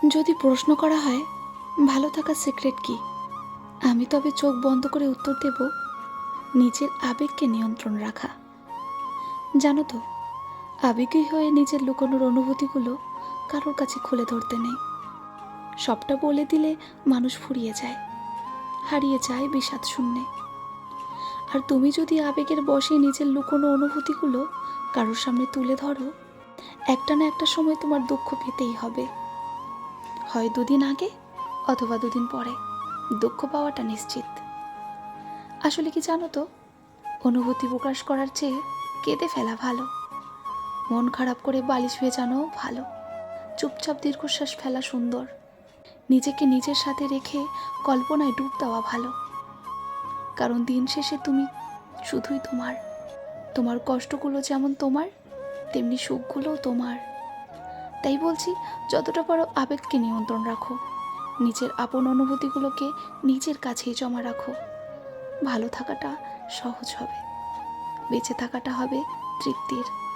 যদি প্রশ্ন করা হয় ভালো থাকার সিক্রেট কি, আমি তবে চোখ বন্ধ করে উত্তর দেব, নিজের আবেগকে নিয়ন্ত্রণ রাখা। জানো তো, আবেগী হয়ে নিজের লুকোনোর অনুভূতিগুলো কারোর কাছে খুলে ধরতে নেই। সবটা বলে দিলে মানুষ ফুরিয়ে যায়, হারিয়ে যায় বিষাদ শূন্যে। আর তুমি যদি আবেগের বশে নিজের লুকোনো অনুভূতিগুলো কারোর সামনে তুলে ধরো, একটা না একটা সময় তোমার দুঃখ পেতেই হবে। হয় দুদিন আগে অথবা দুদিন পরে দুঃখ পাওয়াটা নিশ্চিত। আসলে কি জানো তো, অনুভূতি প্রকাশ করার চেয়ে কেঁদে ফেলা ভালো। মন খারাপ করে বালিশ ভেজানো ভালো। চুপচাপ দীর্ঘশ্বাস ফেলা সুন্দর। নিজেকে নিজের সাথে রেখে কল্পনায় ডুব দেওয়া ভালো। কারণ দিন শেষে তুমি শুধুই তোমার। তোমার কষ্টগুলো যেমন তোমার, তেমনি সুখগুলোও তোমার। তাই বলছি, যতটা পারো আবেগকে নিয়ন্ত্রণ রাখো। নিজের আপন অনুভূতিগুলোকে নিজের কাছেই জমা রাখো। ভালো থাকাটা সহজ হবে, বেঁচে থাকাটা হবে তৃপ্তির।